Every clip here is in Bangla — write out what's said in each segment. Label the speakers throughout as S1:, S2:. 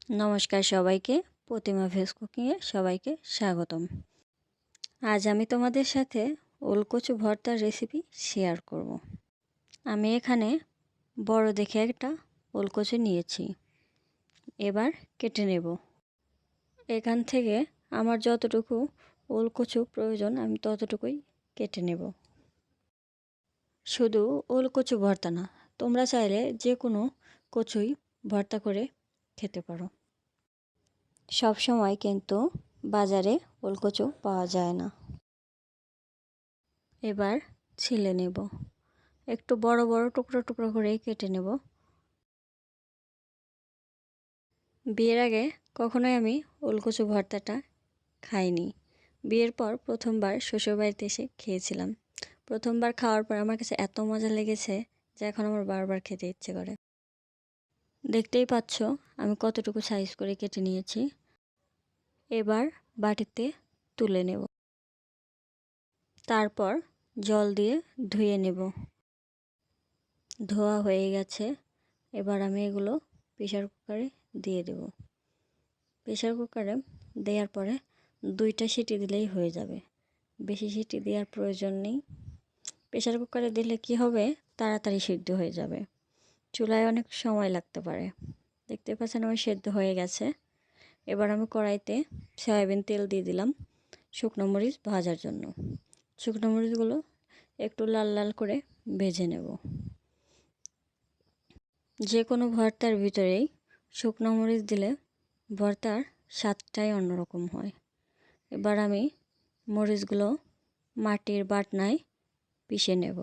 S1: নমস্কার সবাইকে, প্রতিমা ভেজ কুকিংয়ে সবাইকে স্বাগতম। আজ আমি তোমাদের সাথে ওলকচু ভর্তার রেসিপি শেয়ার করব। আমি এখানে বড় দেখে একটা ওলকচু নিয়েছি, এবার কেটে নেব। এখান থেকে আমার যতটুকু ওলকচু প্রয়োজন আমি ততটুকুই কেটে নেব। শুধু ওলকচু ভর্তা না, তোমরা চাইলে যে কোনো কচুই ভর্তা করে খেতে পারো। সব সময় কিন্তু বাজারে ওলকচু পাওয়া যায় না। এবার ছিলে নেব, একটু বড় বড় টুকরো টুকরো করে কেটে নেব। বিয়ের আগে কখনোই আমি ওলকচু ভর্তাটা খাইনি। বিয়ের পর প্রথমবার শ্বশুরবাড়িতে এসে খেয়েছিলাম। প্রথমবার খাওয়ার পর আমার কাছে এত মজা লেগেছে যে এখন আমার বারবার খেতে ইচ্ছে করে। দেখতেই পাচ্ছ আমি কতটুকু সাইজ করে কেটে নিয়েছি। এবার বাটিতে তুলে নেব, তারপর জল দিয়ে ধুয়ে নেব। ধোয়া হয়ে গেছে, এবার আমি এগুলো প্রেসার কুকারে দিয়ে দেব। প্রেসার কুকারে দেওয়ার পরে 2টা সিটি দিলেই হয়ে যাবে, বেশি সিটি দেওয়ার প্রয়োজন নেই। প্রেসার কুকারে দিলে কি হবে, তাড়াতাড়ি সিদ্ধ হয়ে যাবে, চুলায় অনেক সময় লাগতে পারে। দেখতে পাচ্ছেন আমার সেদ্ধ হয়ে গেছে। এবার আমি কড়াইতে সয়াবিন তেল দিয়ে দিলাম শুকনো মরিচ ভাজার জন্য। শুকনো মরিচগুলো একটু লাল লাল করে ভেজে নেব। যে কোনো ভর্তার ভিতরেই শুকনো মরিচ দিলে ভর্তার স্বাদটাই অন্যরকম হয়। এবার আমি মরিচগুলো মাটির বাটনায় পিষে নেব।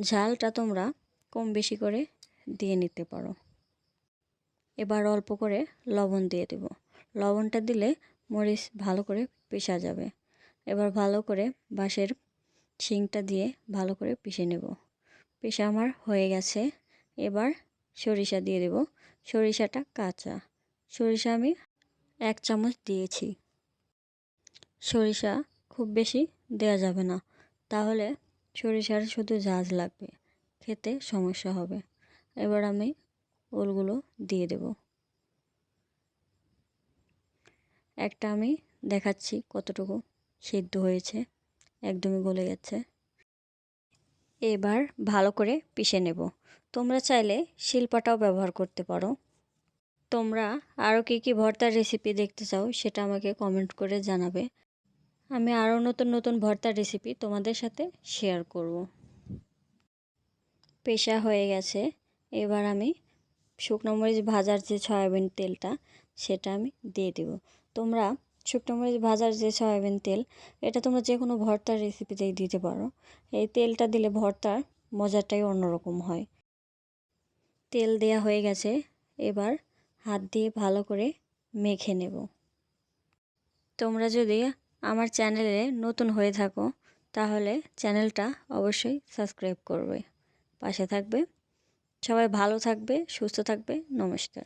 S1: ঝালটা তোমরা কম বেশি করে দিয়ে নিতে পারো। এবার অল্প করে লবণ দিয়ে দেব। লবণটা দিলে মরিচ ভালো করে পিষা যাবে। এবার ভালো করে বাঁশের শিংটা দিয়ে ভালো করে পিষে নেব। পিষা আমার হয়ে গেছে। এবার সরিষা দিয়ে দেব। সরিষাটা কাঁচা, সরিষা আমি 1 চামচ দিয়েছি। সরিষা খুব বেশি দেওয়া যাবে না, তাহলে সরিষার শুধু ঝাঁজ লাগবে, খেতে সমস্যা হবে। এবার আমি ওলগুলো দিয়ে দেব। একটা আমি দেখাচ্ছি কতটুকু সিদ্ধ হয়েছে, একদমই গলে গেছে। এবার ভালো করে পিষে নেব। তোমরা চাইলে শিলপাটাও ব্যবহার করতে পারো। তোমরা আরও কী ভর্তার রেসিপি দেখতে চাও সেটা আমাকে কমেন্ট করে জানাবে। আমি আরও নতুন নতুন ভর্তার রেসিপি তোমাদের সাথে শেয়ার করব। পেশা হয়ে গেছে, এবার আমি শুকনো মরিচ ভাজার যে সয়াবিন তেলটা সেটা আমি দিয়ে দেব। তোমরা শুকনো মরিচ ভাজার যে সয়াবিন তেল, এটা তোমরা যে কোনো ভর্তার রেসিপিতেই দিতে পারো। এই তেলটা দিলে ভর্তার মজাটাই অন্যরকম হয়। তেল দেয়া হয়ে গেছে, এবার হাত দিয়ে ভালো করে মেখে নেব। তোমরা যদি আমার চ্যানেলে নতুন হয়ে থাকো তাহলে চ্যানেলটা অবশ্যই সাবস্ক্রাইব করবে, পাশে থাকবে। সবাই ভালো থাকবে, সুস্থ থাকবে। নমস্কার।